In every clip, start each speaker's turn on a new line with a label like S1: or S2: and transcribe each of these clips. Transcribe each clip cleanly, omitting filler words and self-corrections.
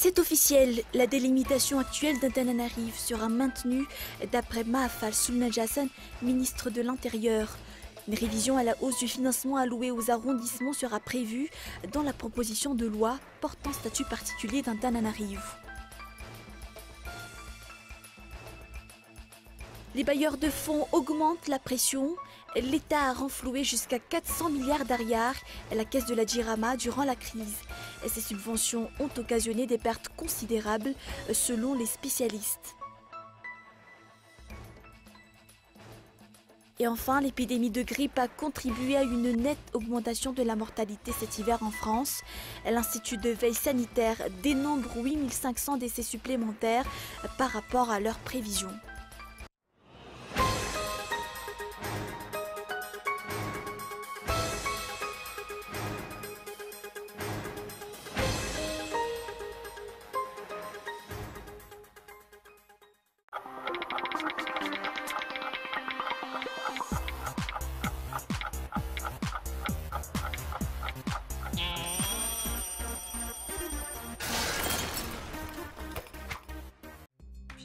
S1: C'est officiel, la délimitation actuelle d'Antananarive sera maintenue d'après Mahafal Soulnadjassan, ministre de l'Intérieur. Une révision à la hausse du financement alloué aux arrondissements sera prévue dans la proposition de loi portant statut particulier d'Antananarive. Les bailleurs de fonds augmentent la pression. L'État a renfloué jusqu'à 400 milliards d'ariars à la caisse de la Djirama durant la crise. Ces subventions ont occasionné des pertes considérables selon les spécialistes. Et enfin, l'épidémie de grippe a contribué à une nette augmentation de la mortalité cet hiver en France. L'Institut de veille sanitaire dénombre 8500 décès supplémentaires par rapport à leurs prévisions.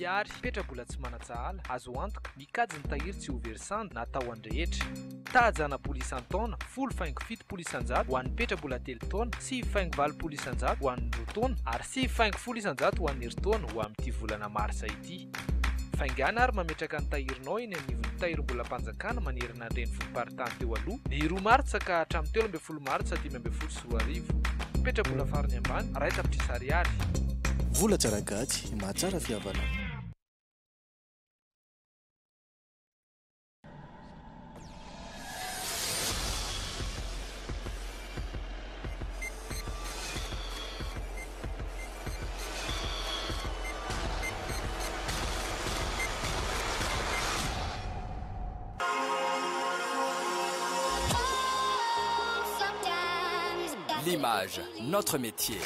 S2: Fiary petrabola tsy manatsahala azo antoka mikajy ny tahiry tsy ho versand na atao andrehetra tajana polisy antaona 0,7 polisy anjato ho an'ny petrabola 3 taona 0,8 polisy anjato ho an'ny 2 taona ary 0,8 polisy anjato ho an'ny eritaona ho amin'ity volana marsa ity. Faingana ary mametraka ny tahirinao eny anivon'ny tahirim-bola mpanjakana manerana ny renivohim-paritany teo aloha ny 2 martsa ka hatramin'ny 13 martsa 10 sy 10. Petrabola farany ambany ray tapitrisa ariary.
S3: Vola tsara gaty mahatsara fihavana.
S4: L'image, notre métier.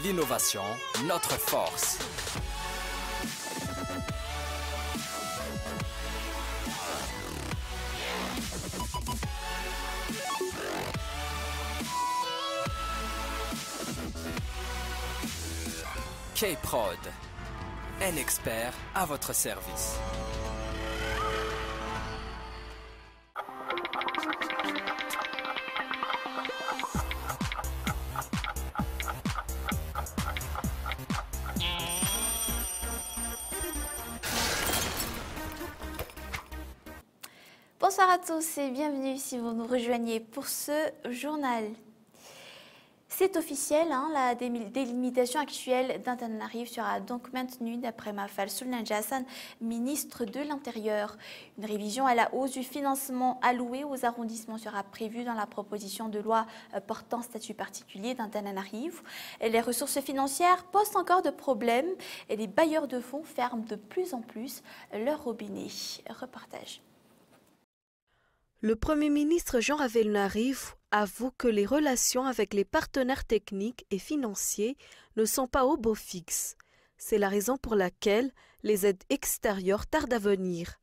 S4: L'innovation, notre force. K-Prod, un expert à votre service.
S1: Bonsoir à tous et bienvenue si vous nous rejoignez pour ce journal. C'est officiel, la délimitation actuelle d'Antananarive sera donc maintenue d'après Mahafal Soulnadjassan, ministre de l'Intérieur. Une révision à la hausse du financement alloué aux arrondissements sera prévue dans la proposition de loi portant statut particulier d'Antananarive. Les ressources financières posent encore de problèmes et les bailleurs de fonds ferment de plus en plus leurs robinets. Reportage.
S5: Le Premier ministre Jean Ravelnarive avoue que les relations avec les partenaires techniques et financiers ne sont pas au beau fixe. C'est la raison pour laquelle les aides extérieures tardent à venir.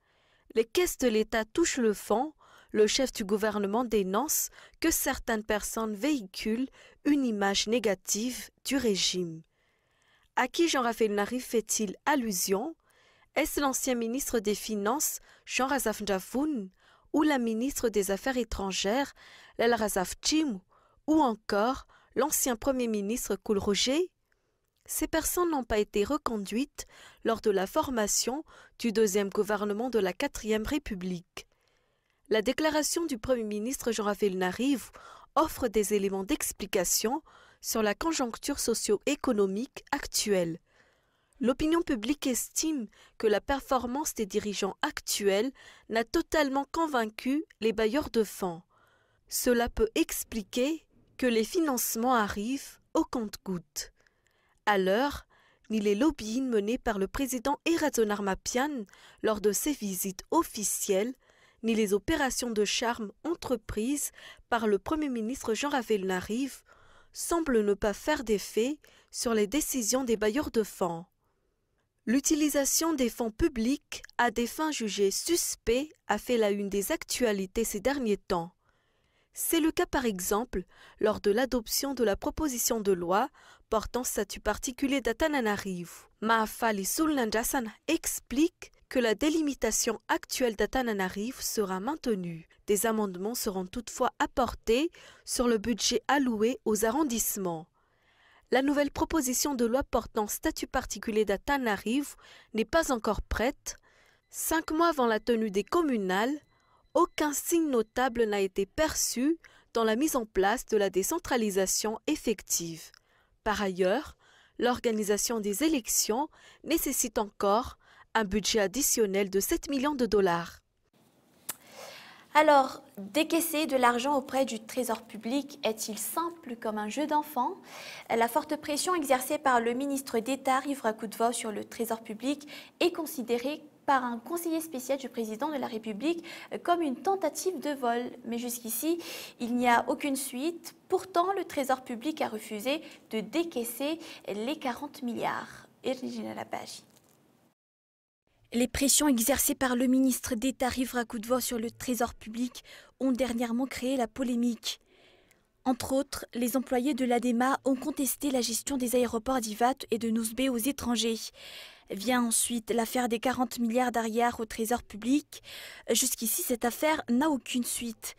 S5: Les caisses de l'État touchent le fond. Le chef du gouvernement dénonce que certaines personnes véhiculent une image négative du régime. À qui Jean Ravelnarive fait-il allusion? Est-ce l'ancien ministre des Finances, Jean Razaf Ndjafoun, ou la ministre des Affaires étrangères, Lala Razaf Tchimou, ou encore l'ancien Premier ministre Koul Roger? Ces personnes n'ont pas été reconduites lors de la formation du deuxième gouvernement de la 4e République. La déclaration du Premier ministre Jean Ravelnarive offre des éléments d'explication sur la conjoncture socio-économique actuelle. L'opinion publique estime que la performance des dirigeants actuels n'a totalement convaincu les bailleurs de fonds. Cela peut expliquer que les financements arrivent au compte-gouttes. À l'heure, ni les lobbying menés par le président Erazonar Mapian lors de ses visites officielles, ni les opérations de charme entreprises par le Premier ministre Jean Ravelnarive semblent ne pas faire d'effet sur les décisions des bailleurs de fonds. L'utilisation des fonds publics à des fins jugées suspectes a fait la une des actualités ces derniers temps. C'est le cas par exemple lors de l'adoption de la proposition de loi portant statut particulier d'Antananarivo. Maafali Sulnanjasan explique que la délimitation actuelle d'Antananarivo sera maintenue. Des amendements seront toutefois apportés sur le budget alloué aux arrondissements. La nouvelle proposition de loi portant statut particulier d'Antananarivo n'est pas encore prête. 5 mois avant la tenue des communales, aucun signe notable n'a été perçu dans la mise en place de la décentralisation effective. Par ailleurs, l'organisation des élections nécessite encore un budget additionnel de 7 millions de dollars.
S1: Alors, décaisser de l'argent auprès du trésor public est-il simple comme un jeu d'enfant? La forte pression exercée par le ministre d'État Rivra Koudva sur le trésor public est considérée par un conseiller spécial du président de la République comme une tentative de vol. Mais jusqu'ici, il n'y a aucune suite. Pourtant, le trésor public a refusé de décaisser les 40 milliards. Irina Lapaji. Les pressions exercées par le ministre d'État Rivra Koudva sur le trésor public ont dernièrement créé la polémique. Entre autres, les employés de l'ADEMA ont contesté la gestion des aéroports d'Ivat et de Nouzbé aux étrangers. Vient ensuite l'affaire des 40 milliards d'arrière au trésor public. Jusqu'ici, cette affaire n'a aucune suite.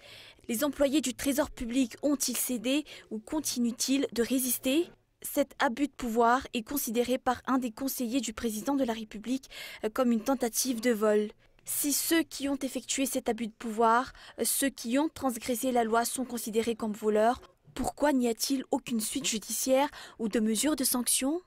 S1: Les employés du trésor public ont-ils cédé ou continuent-ils de résister ? Cet abus de pouvoir est considéré par un des conseillers du président de la République comme une tentative de vol. Si ceux qui ont effectué cet abus de pouvoir, ceux qui ont transgressé la loi sont considérés comme voleurs, pourquoi n'y a-t-il aucune suite judiciaire ou de mesures de sanction ?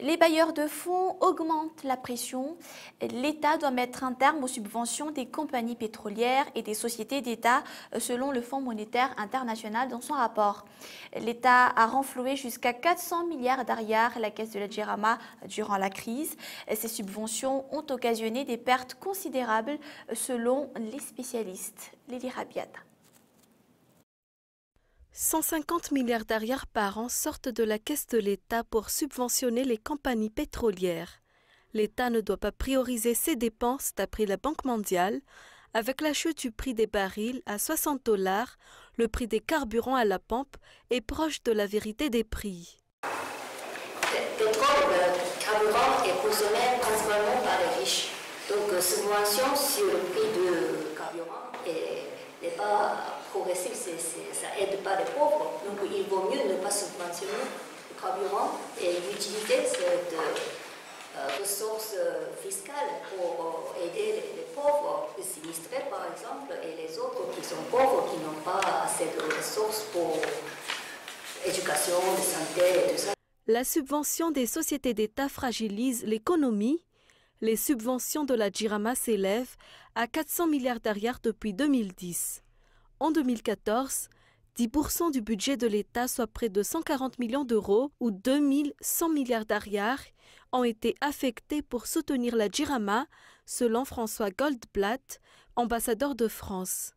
S1: Les bailleurs de fonds augmentent la pression. L'État doit mettre un terme aux subventions des compagnies pétrolières et des sociétés d'État selon le Fonds monétaire international dans son rapport. L'État a renfloué jusqu'à 400 milliards d'arrière la caisse de la Djirama durant la crise. Ces subventions ont occasionné des pertes considérables selon les spécialistes. Lili Rabiata.
S5: 150 milliards d'arrière par an sortent de la caisse de l'État pour subventionner les compagnies pétrolières. L'État ne doit pas prioriser ses dépenses d'après la Banque mondiale. Avec la chute du prix des barils à 60 $, le prix des carburants à la pompe est proche de la vérité des prix.
S6: Le pétrole, le carburant est consommé principalement par les riches. Donc, subvention sur le prix du carburant n'est pas progressif, ça n'aide pas les pauvres. Donc il vaut mieux ne pas subventionner le carburant et utiliser cette ressource fiscale pour aider les pauvres, les sinistrés par exemple, et les autres qui sont pauvres, qui n'ont pas assez de ressources pour l'éducation, la santé et tout ça.
S5: La subvention des sociétés d'État fragilise l'économie. Les subventions de la Djirama s'élèvent à 400 milliards d'arrière depuis 2010. En 2014, 10% du budget de l'État, soit près de 140 millions d'euros ou 2100 milliards d'arrière, ont été affectés pour soutenir la Djirama, selon François Goldblatt, ambassadeur de France.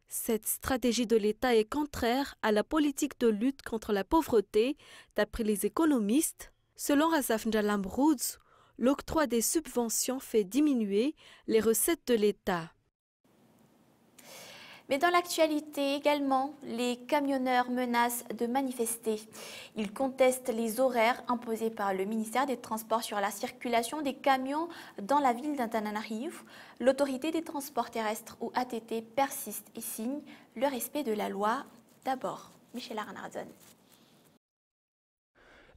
S5: Cette stratégie de l'État est contraire à la politique de lutte contre la pauvreté, d'après les économistes. Selon Razaf Njalamrouz, l'octroi des subventions fait diminuer les recettes de l'État.
S1: Mais dans l'actualité également, les camionneurs menacent de manifester. Ils contestent les horaires imposés par le ministère des Transports sur la circulation des camions dans la ville d'Antananarivo. L'autorité des transports terrestres ou ATT persiste et signe le respect de la loi. D'abord, Michel Arnardon.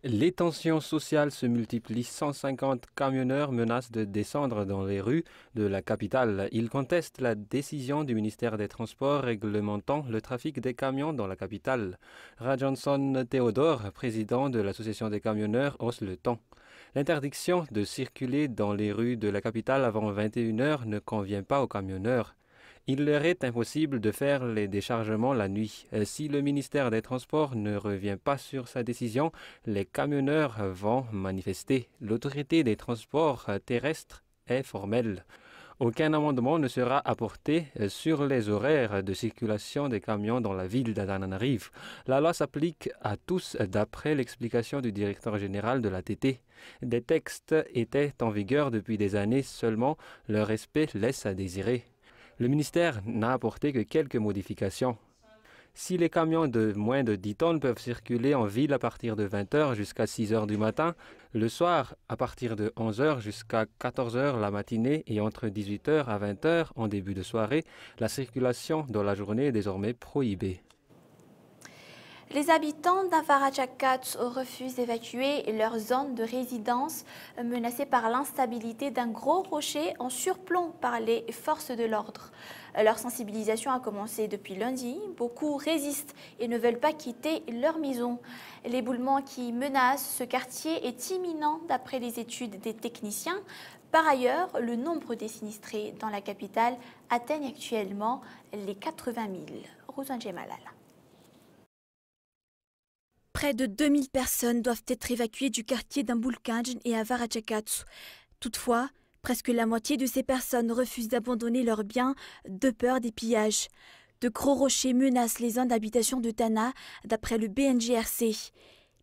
S7: Les tensions sociales se multiplient. 150 camionneurs menacent de descendre dans les rues de la capitale. Ils contestent la décision du ministère des Transports réglementant le trafic des camions dans la capitale. Rajanson Théodore, président de l'association des camionneurs, hausse le ton. L'interdiction de circuler dans les rues de la capitale avant 21h ne convient pas aux camionneurs. Il leur est impossible de faire les déchargements la nuit. Si le ministère des Transports ne revient pas sur sa décision, les camionneurs vont manifester. L'autorité des transports terrestres est formelle. Aucun amendement ne sera apporté sur les horaires de circulation des camions dans la ville d'Antananarive. La loi s'applique à tous d'après l'explication du directeur général de l'ATT. Des textes étaient en vigueur depuis des années, seulement leur respect laisse à désirer. Le ministère n'a apporté que quelques modifications. Si les camions de moins de 10 tonnes peuvent circuler en ville à partir de 20h jusqu'à 6h du matin, le soir à partir de 11h jusqu'à 14h la matinée et entre 18h à 20h en début de soirée, la circulation dans la journée est désormais prohibée.
S1: Les habitants d'Avarajakat refusent d'évacuer leur zone de résidence menacée par l'instabilité d'un gros rocher en surplomb par les forces de l'ordre. Leur sensibilisation a commencé depuis lundi. Beaucoup résistent et ne veulent pas quitter leur maison. L'éboulement qui menace ce quartier est imminent d'après les études des techniciens. Par ailleurs, le nombre des sinistrés dans la capitale atteigne actuellement les 80 000. Rouzan Jemalal.
S8: Près de 2000 personnes doivent être évacuées du quartier d'Ambulkanj et Avarajakat. Toutefois, presque la moitié de ces personnes refusent d'abandonner leurs biens de peur des pillages. De gros rochers menacent les zones d'habitation de Tana, d'après le BNGRC.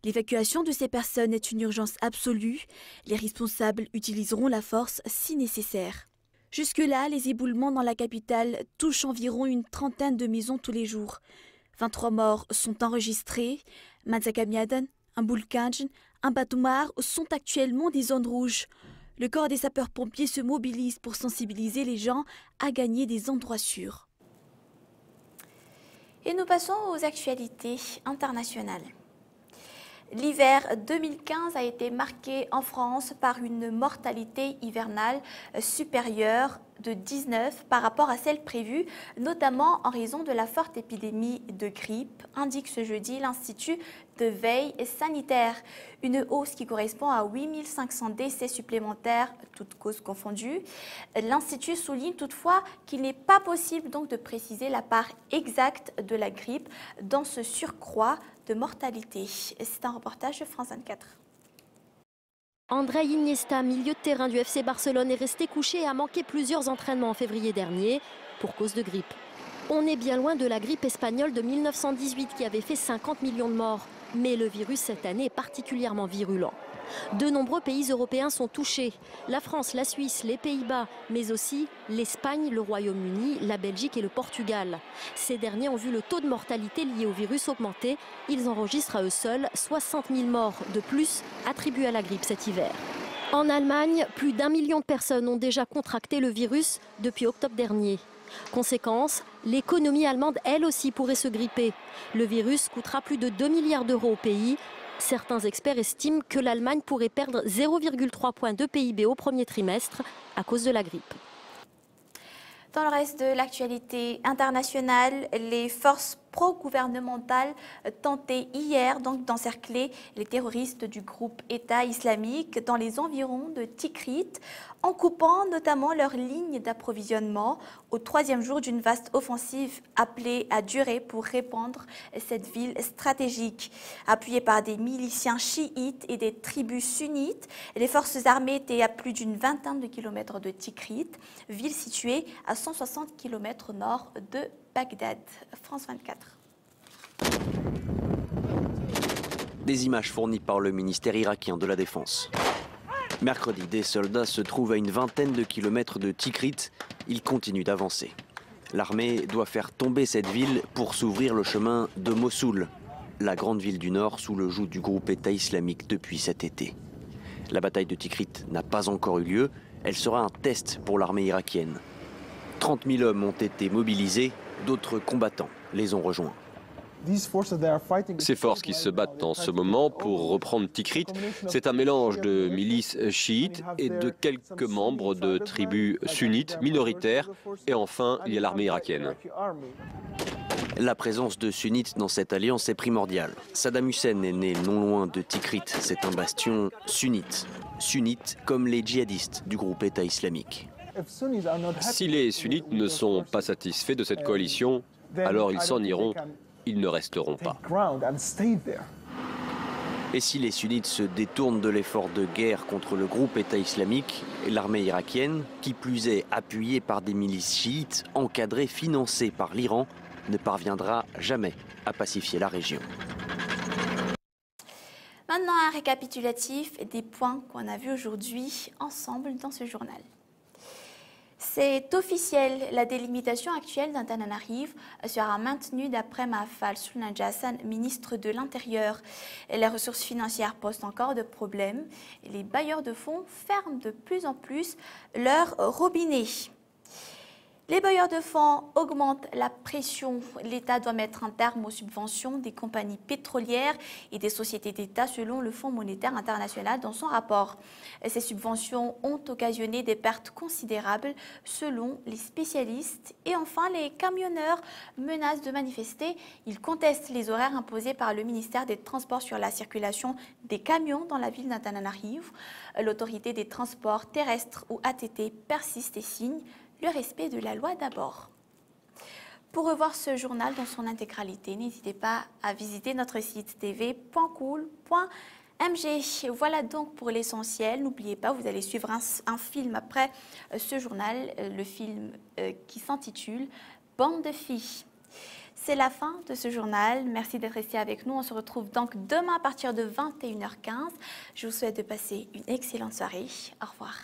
S8: L'évacuation de ces personnes est une urgence absolue. Les responsables utiliseront la force si nécessaire. Jusque-là, les éboulements dans la capitale touchent environ une trentaine de maisons tous les jours. 23 morts sont enregistrés. Mazakamiadan, Ambulkanj, Batoumar sont actuellement des zones rouges. Le corps des sapeurs-pompiers se mobilise pour sensibiliser les gens à gagner des endroits sûrs.
S1: Et nous passons aux actualités internationales. L'hiver 2015 a été marqué en France par une mortalité hivernale supérieure de 19 par rapport à celle prévue, notamment en raison de la forte épidémie de grippe, indique ce jeudi l'Institut de veille sanitaire. Une hausse qui correspond à 8500 décès supplémentaires, toutes causes confondues. L'Institut souligne toutefois qu'il n'est pas possible donc de préciser la part exacte de la grippe dans ce surcroît de mortalité. C'est un reportage de France 24.
S9: Andrei Iniesta, milieu de terrain du FC Barcelone, est resté couché et a manqué plusieurs entraînements en février dernier pour cause de grippe. On est bien loin de la grippe espagnole de 1918 qui avait fait 50 millions de morts. Mais le virus cette année est particulièrement virulent. De nombreux pays européens sont touchés. La France, la Suisse, les Pays-Bas, mais aussi l'Espagne, le Royaume-Uni, la Belgique et le Portugal. Ces derniers ont vu le taux de mortalité lié au virus augmenter. Ils enregistrent à eux seuls 60 000 morts de plus attribués à la grippe cet hiver. En Allemagne, plus d'1 million de personnes ont déjà contracté le virus depuis octobre dernier. Conséquence, l'économie allemande, elle aussi, pourrait se gripper. Le virus coûtera plus de 2 milliards d'euros au pays. Certains experts estiment que l'Allemagne pourrait perdre 0,3 points de PIB au premier trimestre à cause de la grippe.
S1: Dans le reste de l'actualité internationale, les forces pro-gouvernementales tentaient hier d'encercler les terroristes du groupe État islamique dans les environs de Tikrit, en coupant notamment leurs lignes d'approvisionnement au troisième jour d'une vaste offensive appelée à durer pour répandre cette ville stratégique. Appuyées par des miliciens chiites et des tribus sunnites, les forces armées étaient à plus d'une vingtaine de kilomètres de Tikrit, ville située à 160 km au nord de Bagdad. France 24.
S10: Des images fournies par le ministère irakien de la Défense. Mercredi, des soldats se trouvent à une vingtaine de kilomètres de Tikrit. Ils continuent d'avancer. L'armée doit faire tomber cette ville pour s'ouvrir le chemin de Mossoul, la grande ville du nord sous le joug du groupe État islamique depuis cet été. La bataille de Tikrit n'a pas encore eu lieu. Elle sera un test pour l'armée irakienne. 30 000 hommes ont été mobilisés, d'autres combattants les ont rejoints.
S11: Ces forces qui se battent en ce moment pour reprendre Tikrit, c'est un mélange de milices chiites et de quelques membres de tribus sunnites minoritaires. Et enfin, il y a l'armée irakienne.
S10: La présence de sunnites dans cette alliance est primordiale. Saddam Hussein est né non loin de Tikrit. C'est un bastion sunnite. Sunnite comme les djihadistes du groupe État islamique.
S11: Si les sunnites ne sont pas satisfaits de cette coalition, alors ils s'en iront. Ils ne resteront pas.
S10: Et si les sunnites se détournent de l'effort de guerre contre le groupe État islamique, l'armée irakienne, qui plus est appuyée par des milices chiites, encadrées, financées par l'Iran, ne parviendra jamais à pacifier la région.
S1: Maintenant, un récapitulatif des points qu'on a vus aujourd'hui ensemble dans ce journal. C'est officiel, la délimitation actuelle d'Antananarive sera maintenue d'après Mahafal Soulnadja Hassan, ministre de l'Intérieur. Les ressources financières posent encore de problèmes et les bailleurs de fonds ferment de plus en plus leurs robinets. Les bailleurs de fonds augmentent la pression. L'État doit mettre un terme aux subventions des compagnies pétrolières et des sociétés d'État selon le Fonds monétaire international dans son rapport. Ces subventions ont occasionné des pertes considérables selon les spécialistes. Et enfin, les camionneurs menacent de manifester. Ils contestent les horaires imposés par le ministère des Transports sur la circulation des camions dans la ville d'Antananarive. L'autorité des transports terrestres ou ATT persiste et signe le respect de la loi d'abord. Pour revoir ce journal dans son intégralité, n'hésitez pas à visiter notre site tv.cool.mg. Voilà donc pour l'essentiel. N'oubliez pas, vous allez suivre un film après ce journal, le film qui s'intitule « Bande de filles ». C'est la fin de ce journal. Merci d'être resté avec nous. On se retrouve donc demain à partir de 21h15. Je vous souhaite de passer une excellente soirée. Au revoir.